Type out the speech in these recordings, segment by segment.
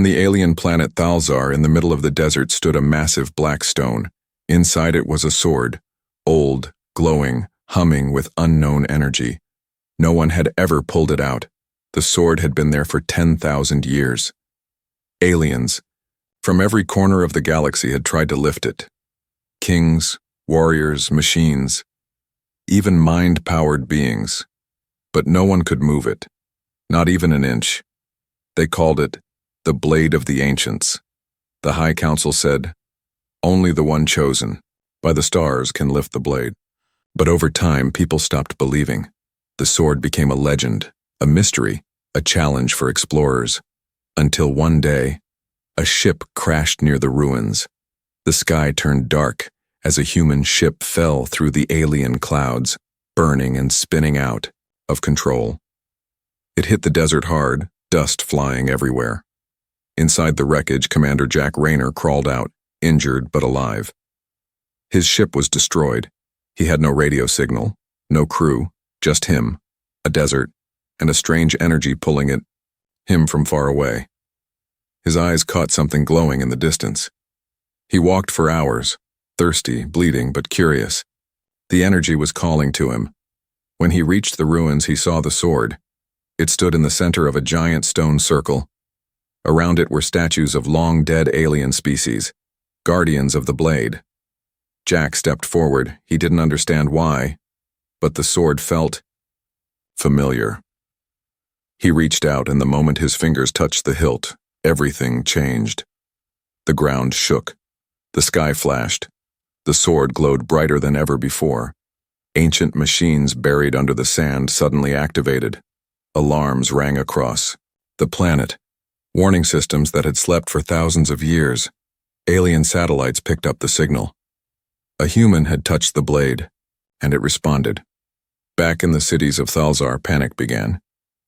On the alien planet Thalzar, in the middle of the desert, stood a massive black stone. Inside it was a sword, old, glowing, humming with unknown energy. No one had ever pulled it out. The sword had been there for 10,000 years. Aliens, from every corner of the galaxy, had tried to lift it. Kings, warriors, machines, even mind-powered beings. But no one could move it, not even an inch. They called it the Blade of the Ancients. The High Council said, "Only the one chosen by the stars can lift the blade." But over time, people stopped believing. The sword became a legend, a mystery, a challenge for explorers. Until one day, a ship crashed near the ruins. The sky turned dark as a human ship fell through the alien clouds, burning and spinning out of control. It hit the desert hard, dust flying everywhere. Inside the wreckage, Commander Jack Rayner crawled out, injured but alive. His ship was destroyed. He had no radio signal, no crew, just him, a desert, and a strange energy pulling him from far away. His eyes caught something glowing in the distance. He walked for hours, thirsty, bleeding, but curious. The energy was calling to him. When he reached the ruins, he saw the sword. It stood in the center of a giant stone circle. Around it were statues of long-dead alien species, guardians of the blade. Jack stepped forward. He didn't understand why, but the sword felt familiar. He reached out, and the moment his fingers touched the hilt, everything changed. The ground shook. The sky flashed. The sword glowed brighter than ever before. Ancient machines buried under the sand suddenly activated. Alarms rang across the planet. Warning systems that had slept for thousands of years. Alien satellites picked up the signal. A human had touched the blade, and it responded. Back in the cities of Thalzar, panic began.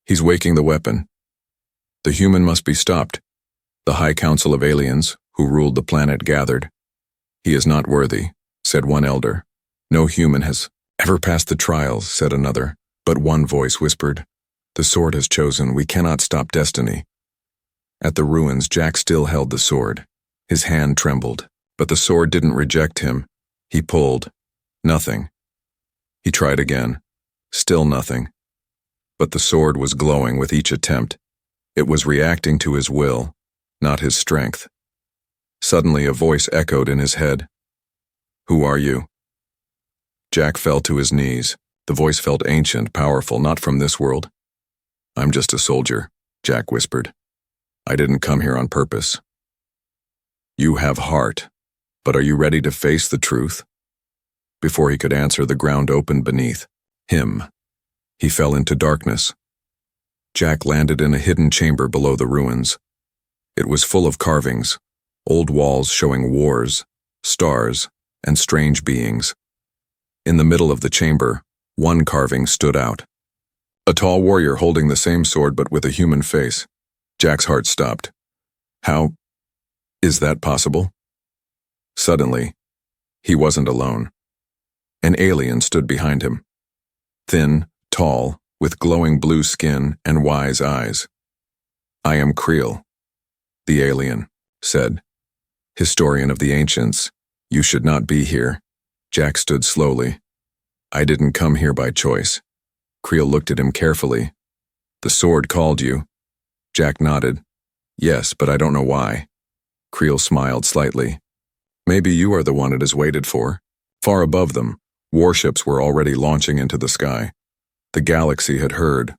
"He's waking the weapon. The human must be stopped." The High Council of Aliens, who ruled the planet, gathered. "He is not worthy," said one elder. "No human has ever passed the trials," said another. But one voice whispered, "The sword has chosen. We cannot stop destiny." At the ruins, Jack still held the sword. His hand trembled, but the sword didn't reject him. He pulled. Nothing. He tried again. Still nothing. But the sword was glowing with each attempt. It was reacting to his will, not his strength. Suddenly, a voice echoed in his head. "Who are you?" Jack fell to his knees. The voice felt ancient, powerful, not from this world. "I'm just a soldier," Jack whispered. "I didn't come here on purpose." "You have heart, but are you ready to face the truth?" Before he could answer, the ground opened beneath him. He fell into darkness. Jack landed in a hidden chamber below the ruins. It was full of carvings, old walls showing wars, stars, and strange beings. In the middle of the chamber, one carving stood out. A tall warrior holding the same sword but with a human face. Jack's heart stopped. How is that possible? Suddenly, he wasn't alone. An alien stood behind him. Thin, tall, with glowing blue skin and wise eyes. "I am Creel," the alien said. "Historian of the ancients, you should not be here." Jack stood slowly. "I didn't come here by choice." Creel looked at him carefully. "The sword called you." Jack nodded. "Yes, but I don't know why." Creel smiled slightly. "Maybe you are the one it has waited for." Far above them, warships were already launching into the sky. The galaxy had heard.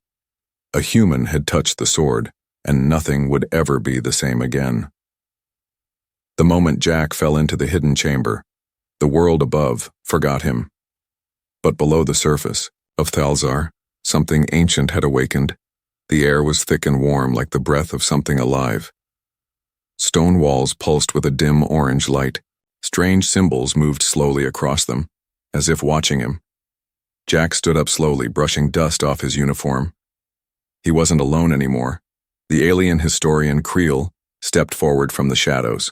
A human had touched the sword, and nothing would ever be the same again. The moment Jack fell into the hidden chamber, the world above forgot him. But below the surface of Thalzar, something ancient had awakened. The air was thick and warm like the breath of something alive. Stone walls pulsed with a dim orange light. Strange symbols moved slowly across them, as if watching him. Jack stood up slowly, brushing dust off his uniform. He wasn't alone anymore. The alien historian Creel stepped forward from the shadows.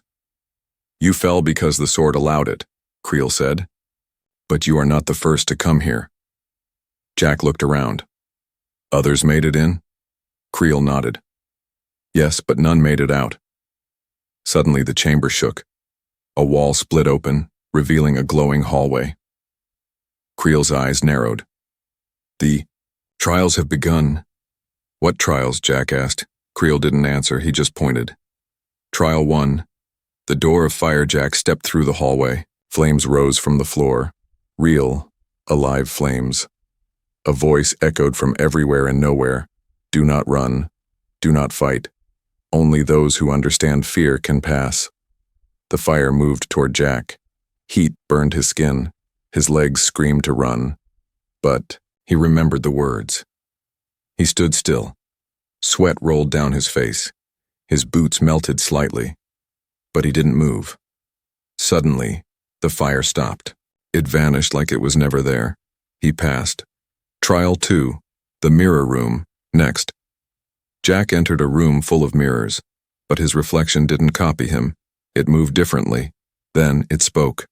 "You fell because the sword allowed it," Creel said. "But you are not the first to come here." Jack looked around. "Others made it in?" Creel nodded. "Yes, but none made it out. Suddenly the chamber shook. A wall split open, revealing a glowing hallway. Creel's eyes narrowed. The trials have begun. What trials? Jack asked. Creel didn't answer, he just pointed. Trial 1. The door of fire. Jack stepped through the hallway. Flames rose from the floor. Real, alive flames. A voice echoed from everywhere and nowhere. Do not run. Do not fight. Only those who understand fear can pass. The fire moved toward Jack. Heat burned his skin. His legs screamed to run. But he remembered the words. He stood still. Sweat rolled down his face. His boots melted slightly. But he didn't move. Suddenly, the fire stopped. It vanished like it was never there. He passed. Trial 2. The mirror room. Next. Jack entered a room full of mirrors, but his reflection didn't copy him. It moved differently. Then it spoke.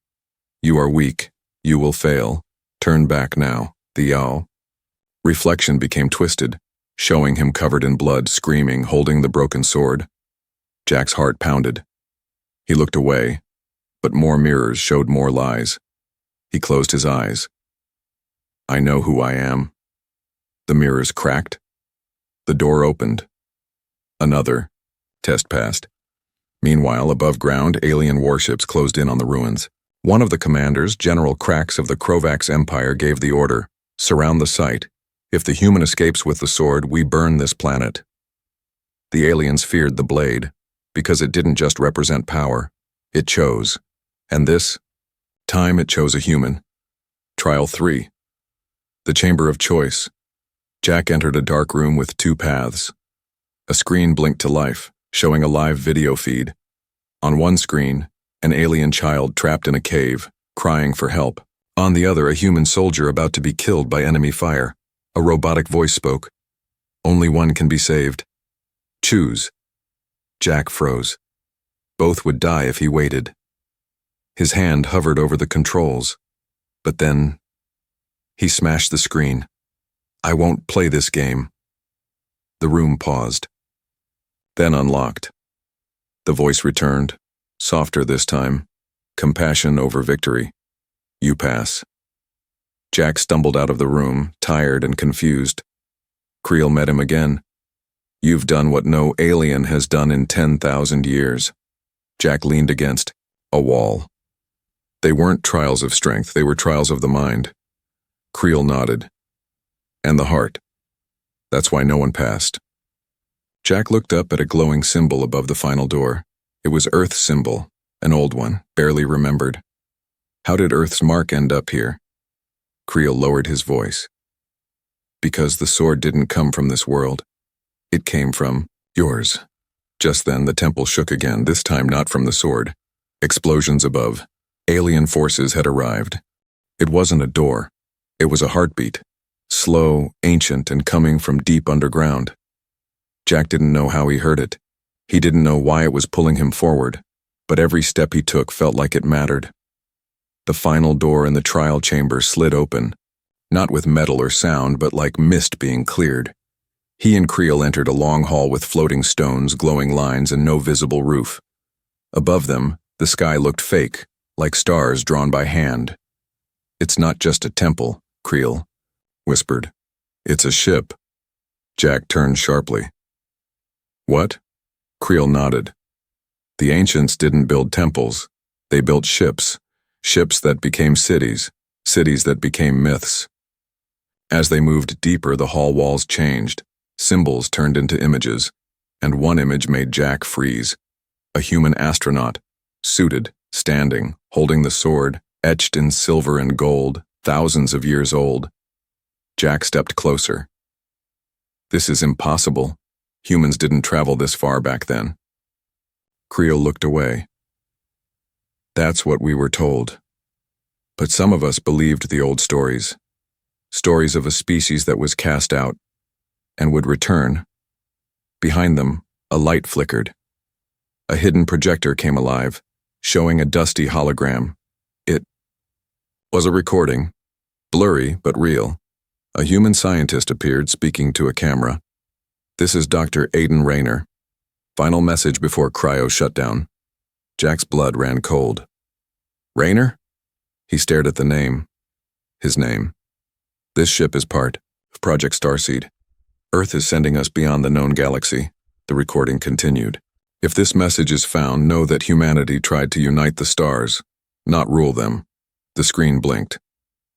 You are weak. You will fail. Turn back now. The Yao. Reflection became twisted, showing him covered in blood, screaming, holding the broken sword. Jack's heart pounded. He looked away, but more mirrors showed more lies. He closed his eyes. I know who I am. The mirrors cracked. The door opened. Another test passed. Meanwhile, above ground, alien warships closed in on the ruins. One of the commanders, General Krax of the Krovax Empire, gave the order, surround the site. If the human escapes with the sword, we burn this planet. The aliens feared the blade, because it didn't just represent power. It chose. And this time it chose a human. Trial 3. The Chamber of Choice. Jack entered a dark room with 2 paths. A screen blinked to life, showing a live video feed. On one screen, an alien child trapped in a cave, crying for help. On the other, a human soldier about to be killed by enemy fire. A robotic voice spoke. Only one can be saved. Choose. Jack froze. Both would die if he waited. His hand hovered over the controls. But then, he smashed the screen. I won't play this game. The room paused. Then unlocked. The voice returned, softer this time. Compassion over victory. You pass. Jack stumbled out of the room, tired and confused. Creel met him again. You've done what no alien has done in 10,000 years. Jack leaned against a wall. They weren't trials of strength, they were trials of the mind. Creel nodded. And the heart. That's why no one passed. Jack looked up at a glowing symbol above the final door. It was Earth's symbol, an old one, barely remembered. How did Earth's mark end up here? Creel lowered his voice. Because the sword didn't come from this world. It came from yours. Just then the temple shook again, this time not from the sword. Explosions above. Alien forces had arrived. It wasn't a door. It was a heartbeat. Slow, ancient, and coming from deep underground. Jack didn't know how he heard it. He didn't know why it was pulling him forward, but every step he took felt like it mattered. The final door in the trial chamber slid open, not with metal or sound, but like mist being cleared. He and Creel entered a long hall with floating stones, glowing lines, and no visible roof. Above them, the sky looked fake, like stars drawn by hand. It's not just a temple, Creel whispered. It's a ship. Jack turned sharply. What? Creel nodded. The ancients didn't build temples. They built ships. Ships that became cities. Cities that became myths. As they moved deeper, the hall walls changed. Symbols turned into images. And one image made Jack freeze. A human astronaut, suited, standing, holding the sword, etched in silver and gold, thousands of years old. Jack stepped closer. This is impossible. Humans didn't travel this far back then. Creel looked away. That's what we were told. But some of us believed the old stories. Stories of a species that was cast out and would return. Behind them, a light flickered. A hidden projector came alive, showing a dusty hologram. It was a recording, blurry but real. A human scientist appeared, speaking to a camera. This is Dr. Aiden Rayner. Final message before cryo shutdown. Jack's blood ran cold. Raynor? He stared at the name. His name. This ship is part of Project Starseed. Earth is sending us beyond the known galaxy. The recording continued. If this message is found, know that humanity tried to unite the stars, not rule them. The screen blinked,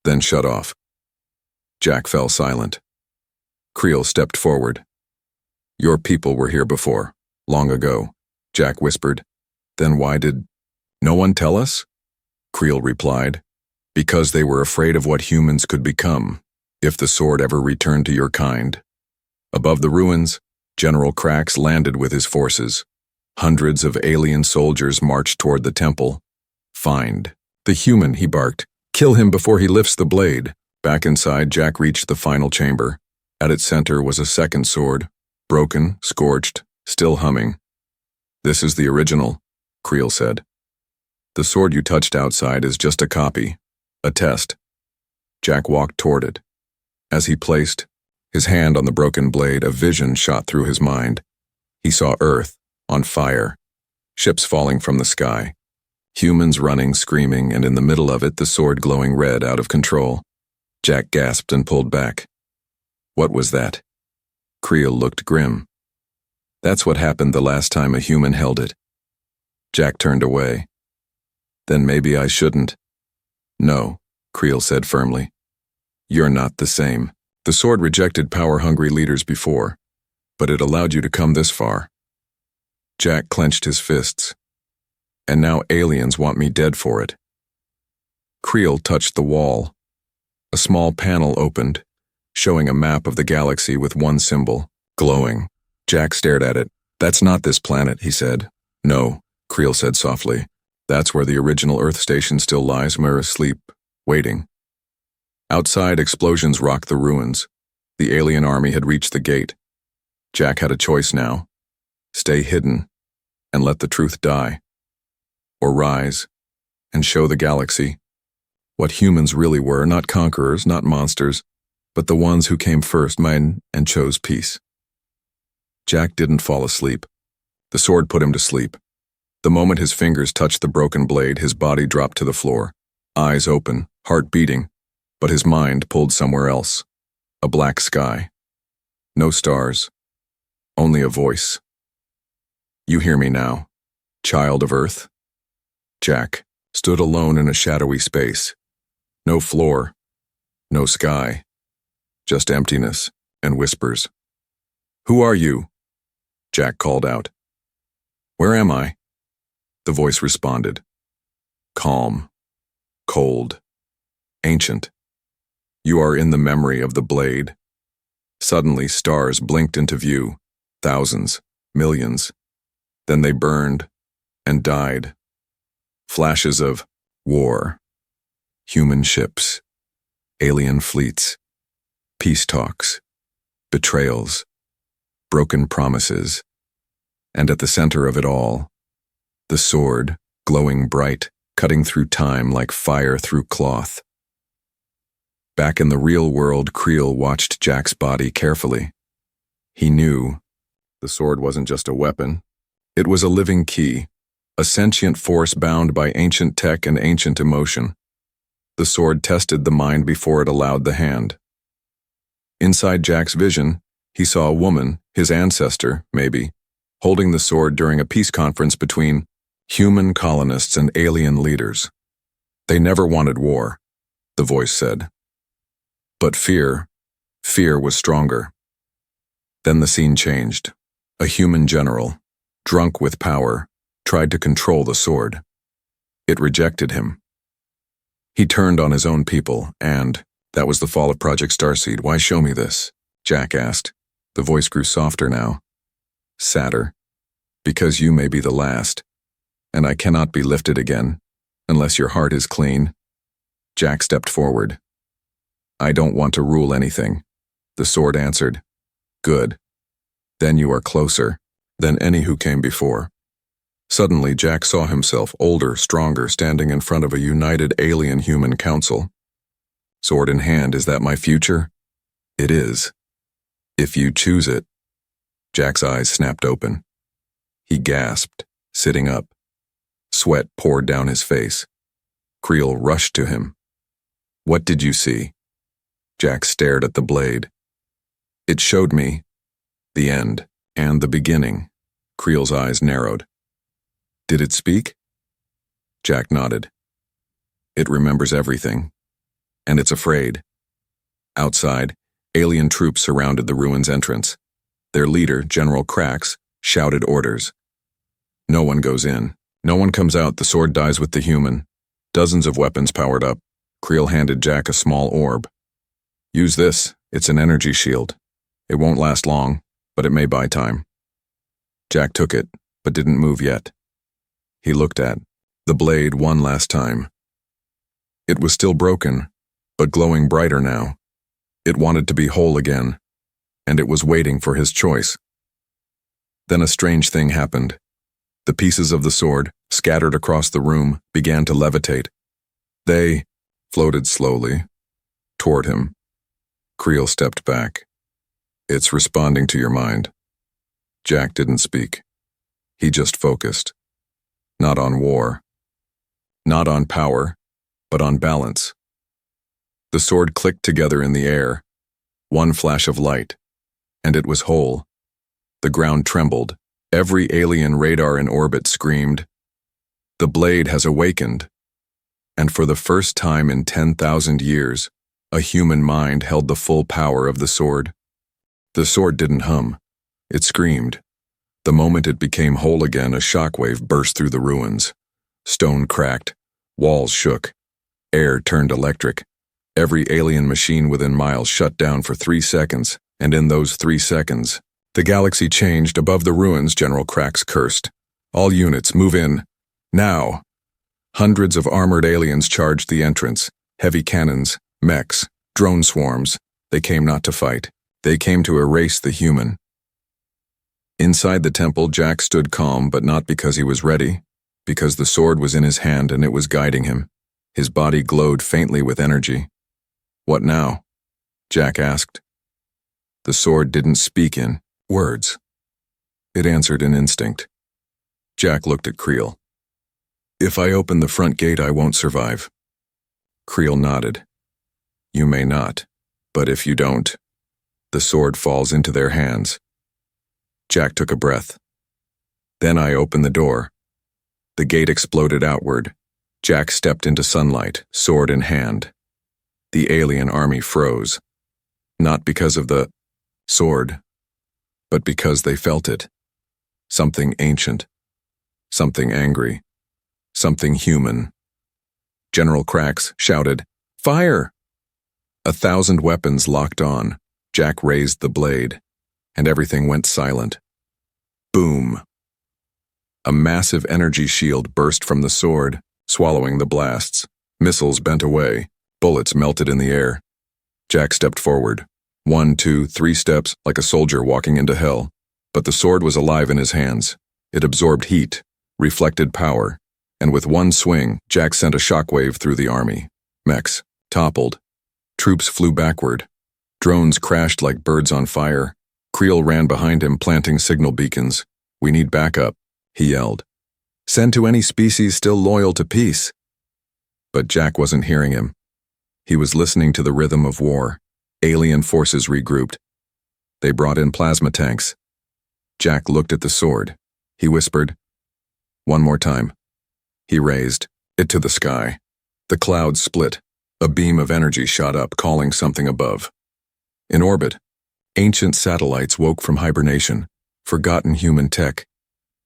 then shut off. Jack fell silent. Creel stepped forward. Your people were here before, long ago, Jack whispered. Then why did no one tell us? Creel replied. Because they were afraid of what humans could become, if the sword ever returned to your kind. Above the ruins, General Krax landed with his forces. Hundreds of alien soldiers marched toward the temple. Find the human, he barked. Kill him before he lifts the blade. Back inside, Jack reached the final chamber. At its center was a second sword, broken, scorched, still humming. This is the original, Creel said. The sword you touched outside is just a copy, a test. Jack walked toward it. As he placed his hand on the broken blade, a vision shot through his mind. He saw Earth, on fire, ships falling from the sky, humans running, screaming, and in the middle of it, the sword glowing red, out of control. Jack gasped and pulled back. What was that? Creel looked grim. That's what happened the last time a human held it. Jack turned away. Then maybe I shouldn't. No, Creel said firmly. You're not the same. The sword rejected power-hungry leaders before, but it allowed you to come this far. Jack clenched his fists. And now aliens want me dead for it. Creel touched the wall. A small panel opened, showing a map of the galaxy with one symbol, glowing. Jack stared at it. That's not this planet, he said. No, Creel said softly. That's where the original Earth station still lies. We're asleep, waiting. Outside, explosions rocked the ruins. The alien army had reached the gate. Jack had a choice now. Stay hidden and let the truth die. Or rise and show the galaxy what humans really were, not conquerors, not monsters, but the ones who came first, and chose peace. Jack didn't fall asleep. The sword put him to sleep. The moment his fingers touched the broken blade, his body dropped to the floor, eyes open, heart beating, but his mind pulled somewhere else. A black sky. No stars. Only a voice. You hear me now, child of Earth? Jack stood alone in a shadowy space. No floor, no sky, just emptiness and whispers. Who are you? Jack called out. Where am I? The voice responded. Calm, cold, ancient. You are in the memory of the blade. Suddenly, stars blinked into view, thousands, millions. Then they burned and died. Flashes of war, human ships, alien fleets, peace talks, betrayals, broken promises, and at the center of it all, the sword, glowing bright, cutting through time like fire through cloth. Back in the real world, Creel watched Jack's body carefully. He knew the sword wasn't just a weapon. It was a living key, a sentient force bound by ancient tech and ancient emotion. The sword tested the mind before it allowed the hand. Inside Jack's vision, he saw a woman, his ancestor, maybe, holding the sword during a peace conference between human colonists and alien leaders. They never wanted war, the voice said. But fear was stronger. Then the scene changed. A human general, drunk with power, tried to control the sword. It rejected him. He turned on his own people, and that was the fall of Project Starseed. Why show me this? Jack asked. The voice grew softer now, sadder. Because you may be the last, and I cannot be lifted again, unless your heart is clean. Jack stepped forward. I don't want to rule anything, the sword answered. Good. Then you are closer than any who came before. Suddenly, Jack saw himself, older, stronger, standing in front of a united alien-human council. Sword in hand, is that my future? It is. If you choose it. Jack's eyes snapped open. He gasped, sitting up. Sweat poured down his face. Creel rushed to him. "What did you see?" Jack stared at the blade. "It showed me the end and the beginning." Creel's eyes narrowed. "Did it speak?" Jack nodded. "It remembers everything. And it's afraid." Outside, alien troops surrounded the ruins' entrance. Their leader, General Krax, shouted orders. "No one goes in. No one comes out. The sword dies with the human." Dozens of weapons powered up. Creel handed Jack a small orb. "Use this. It's an energy shield. It won't last long, but it may buy time." Jack took it, but didn't move yet. He looked at the blade one last time. It was still broken, but glowing brighter now. It wanted to be whole again, and it was waiting for his choice. Then a strange thing happened. The pieces of the sword, scattered across the room, began to levitate. They floated slowly toward him. Creel stepped back. "It's responding to your mind." Jack didn't speak. He just focused. Not on war. Not on power, but on balance. The sword clicked together in the air. One flash of light, and it was whole. The ground trembled. Every alien radar in orbit screamed. The blade has awakened. And for the first time in 10,000 years, a human mind held the full power of the sword. The sword didn't hum. It screamed. The moment it became whole again, a shockwave burst through the ruins. Stone cracked. Walls shook. Air turned electric. Every alien machine within miles shut down for 3 seconds, and in those 3 seconds, the galaxy changed. Above the ruins, General Krax cursed. "All units, move in. Now!" Hundreds of armored aliens charged the entrance. Heavy cannons, mechs, drone swarms. They came not to fight. They came to erase the human. Inside the temple, Jack stood calm, but not because he was ready, because the sword was in his hand and it was guiding him. His body glowed faintly with energy. "What now?" Jack asked. The sword didn't speak in words. It answered in instinct. Jack looked at Creel. "If I open the front gate, I won't survive." Creel nodded. "You may not, but if you don't, the sword falls into their hands." Jack took a breath. "Then I opened the door." The gate exploded outward. Jack stepped into sunlight, sword in hand. The alien army froze. Not because of the sword, but because they felt it. Something ancient. Something angry. Something human. General Krax shouted, "Fire!" 1,000 weapons locked on. Jack raised the blade, and everything went silent. Boom! A massive energy shield burst from the sword, swallowing the blasts. Missiles bent away. Bullets melted in the air. Jack stepped forward. 1, 2, 3 steps, like a soldier walking into hell. But the sword was alive in his hands. It absorbed heat, reflected power, and with one swing, Jack sent a shockwave through the army. Mechs toppled. Troops flew backward. Drones crashed like birds on fire. Creel ran behind him, planting signal beacons. "We need backup," he yelled. "Send to any species still loyal to peace." But Jack wasn't hearing him. He was listening to the rhythm of war. Alien forces regrouped. They brought in plasma tanks. Jack looked at the sword. He whispered, "One more time." He raised it to the sky. The clouds split. A beam of energy shot up, calling something above. In orbit, ancient satellites woke from hibernation, forgotten human tech.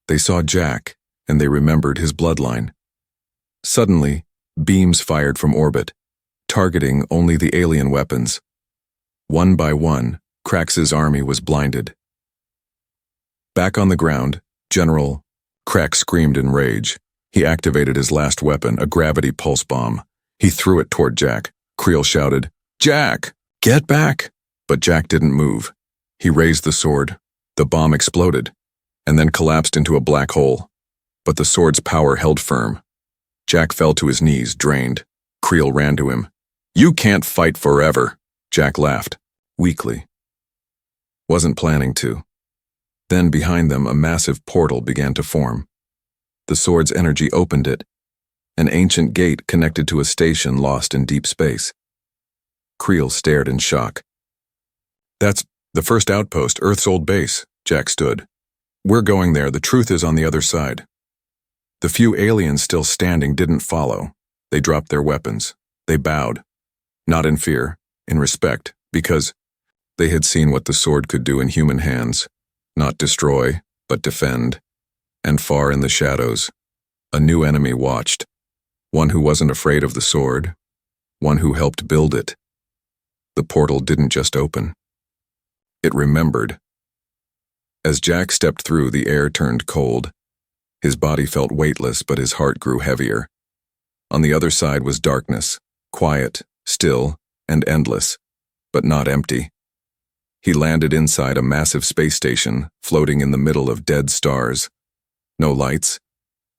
They saw Jack, and they remembered his bloodline. Suddenly, beams fired from orbit, targeting only the alien weapons. One by one, Krax's army was blinded. Back on the ground, General Krax screamed in rage. He activated his last weapon, a gravity pulse bomb. He threw it toward Jack. Creel shouted, "Jack, get back!" But Jack didn't move. He raised the sword. The bomb exploded, and then collapsed into a black hole. But the sword's power held firm. Jack fell to his knees, drained. Creel ran to him. "You can't fight forever." Jack laughed, weakly. Wasn't planning to. Then behind them, a massive portal began to form. The sword's energy opened it. An ancient gate connected to a station lost in deep space. Creel stared in shock. That's the first outpost, Earth's old base, Jack stood. We're going there, the truth is on the other side. The few aliens still standing didn't follow. They dropped their weapons. They bowed. Not in fear, in respect, because they had seen what the sword could do in human hands. Not destroy, but defend. And far in the shadows, a new enemy watched. One who wasn't afraid of the sword. One who helped build it. The portal didn't just open. It remembered. As Jack stepped through, the air turned cold. His body felt weightless, but his heart grew heavier. On the other side was darkness, quiet, still, and endless, but not empty. He landed inside a massive space station, floating in the middle of dead stars. No lights,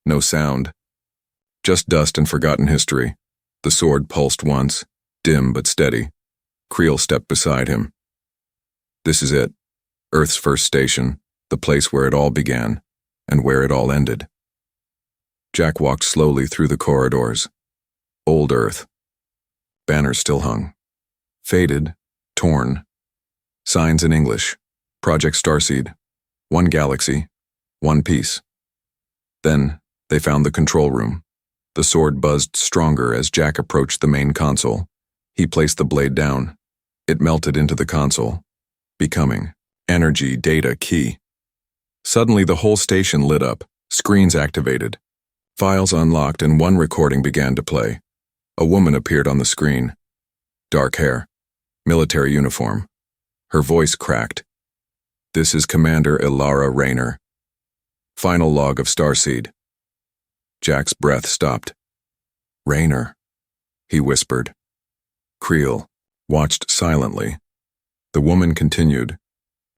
no sound. Just dust and forgotten history. The sword pulsed once, dim but steady. Creel stepped beside him. This is it. Earth's first station, the place where it all began, and where it all ended. Jack walked slowly through the corridors. Old Earth. Banners still hung. Faded, torn. Signs in English. Project Starseed. One galaxy. One piece. Then, they found the control room. The sword buzzed stronger as Jack approached the main console. He placed the blade down. It melted into the console, becoming energy data key. Suddenly, the whole station lit up, screens activated. Files unlocked and one recording began to play. A woman appeared on the screen. Dark hair. Military uniform. Her voice cracked. This is Commander Ilara Rayner. Final log of Starseed. Jack's breath stopped. Rayner, he whispered. Creel watched silently. The woman continued.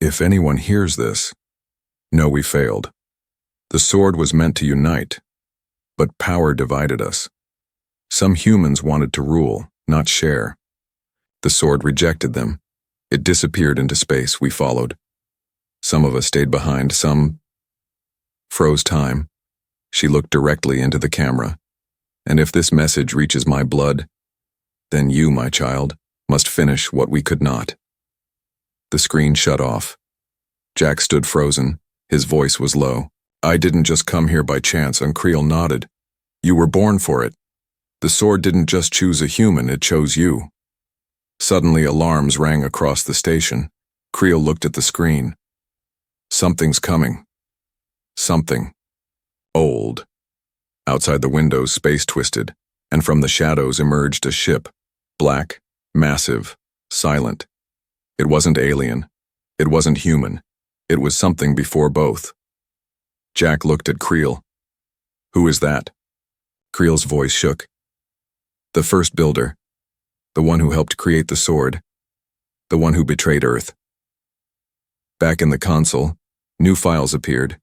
If anyone hears this, know we failed. The sword was meant to unite, but power divided us. Some humans wanted to rule, not share. The sword rejected them. It disappeared into space. We followed. Some of us stayed behind, some froze time. She looked directly into the camera. And if this message reaches my blood, then you, my child, must finish what we could not. The screen shut off. Jack stood frozen. His voice was low. I didn't just come here by chance, and Creel nodded. You were born for it. The sword didn't just choose a human, it chose you. Suddenly alarms rang across the station. Creel looked at the screen. Something's coming. Something. Old. Outside the windows, space twisted, and from the shadows emerged a ship. Black, massive, silent. It wasn't alien. It wasn't human. It was something before both. Jack looked at Creel. Who is that? Creel's voice shook. The first builder. The one who helped create the sword. The one who betrayed Earth. Back in the console, new files appeared.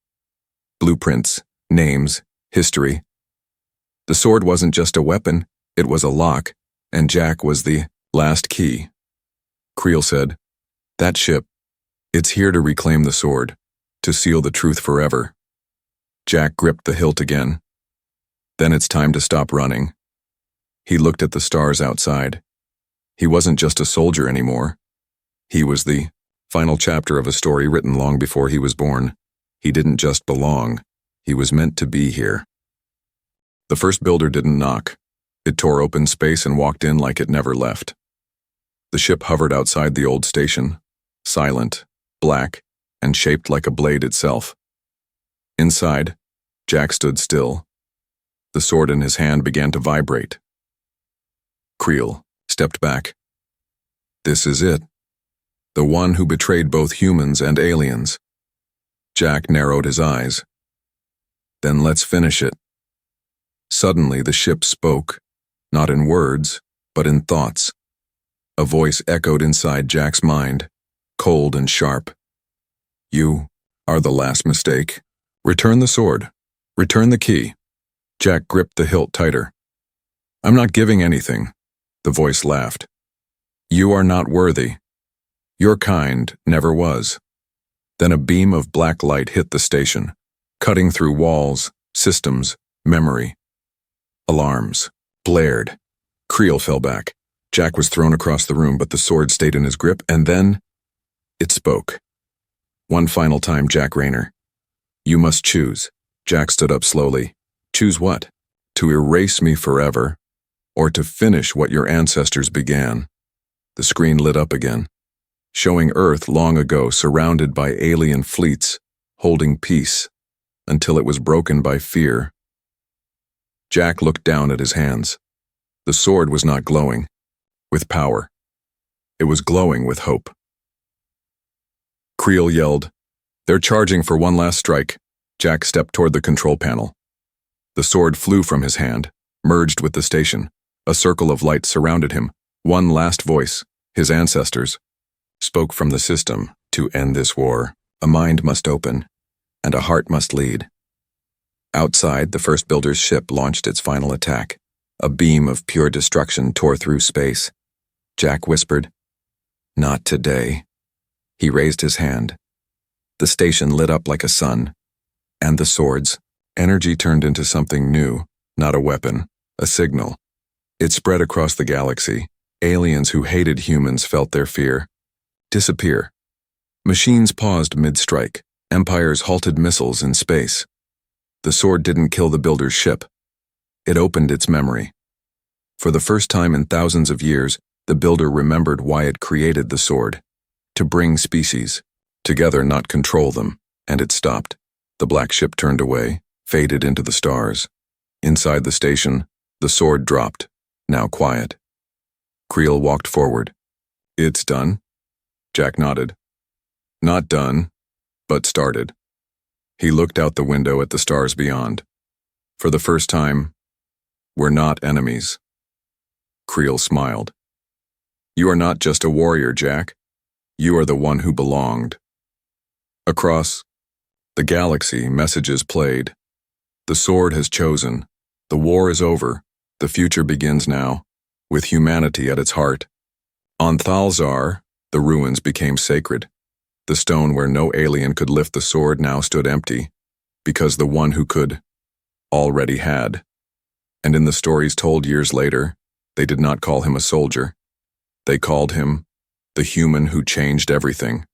Blueprints, names, history. The sword wasn't just a weapon, it was a lock, and Jack was the last key. Creel said, that ship, it's here to reclaim the sword, to seal the truth forever. Jack gripped the hilt again. Then it's time to stop running. He looked at the stars outside. He wasn't just a soldier anymore. He was the final chapter of a story written long before he was born. He didn't just belong. He was meant to be here. The first builder didn't knock. It tore open space and walked in like it never left. The ship hovered outside the old station, silent, black, and shaped like a blade itself. Inside, Jack stood still. The sword in his hand began to vibrate. Creel stepped back. This is it. The one who betrayed both humans and aliens. Jack narrowed his eyes. Then let's finish it. Suddenly the ship spoke, not in words, but in thoughts. A voice echoed inside Jack's mind, cold and sharp. You are the last mistake. Return the sword. Return the key. Jack gripped the hilt tighter. I'm not giving anything, the voice laughed. You are not worthy. Your kind never was. Then a beam of black light hit the station, cutting through walls, systems, memory. Alarms. Blared. Creel fell back. Jack was thrown across the room, but the sword stayed in his grip, and then it spoke. One final time, Jack Rayner. You must choose. Jack stood up slowly. Choose what? To erase me forever, or to finish what your ancestors began. The screen lit up again, showing Earth long ago surrounded by alien fleets, holding peace, until it was broken by fear. Jack looked down at his hands. The sword was not glowing with power. It was glowing with hope. Creel yelled, "They're charging for one last strike." Jack stepped toward the control panel. The sword flew from his hand, merged with the station. A circle of light surrounded him. One last voice, his ancestors, spoke from the system. To end this war, a mind must open, and a heart must lead. Outside, the first builder's ship launched its final attack. A beam of pure destruction tore through space. Jack whispered, "Not today." He raised his hand. The station lit up like a sun, and the swords. Energy turned into something new, not a weapon, a signal. It spread across the galaxy. Aliens who hated humans felt their fear disappear. Machines paused mid-strike. Empires halted missiles in space. The sword didn't kill the builder's ship. It opened its memory. For the first time in thousands of years, the builder remembered why it created the sword. To bring species together, not control them. And it stopped. The black ship turned away, faded into the stars. Inside the station, the sword dropped, now quiet. Creel walked forward. "It's done?" Jack nodded. "Not done, but started." He looked out the window at the stars beyond. For the first time, "We're not enemies." Creel smiled. "You are not just a warrior, Jack. You are the one who belonged." Across the galaxy, messages played. The sword has chosen. The war is over. The future begins now, with humanity at its heart. On Thalzar, the ruins became sacred. The stone where no alien could lift the sword now stood empty, because the one who could already had. And in the stories told years later, they did not call him a soldier. They called him the human who changed everything.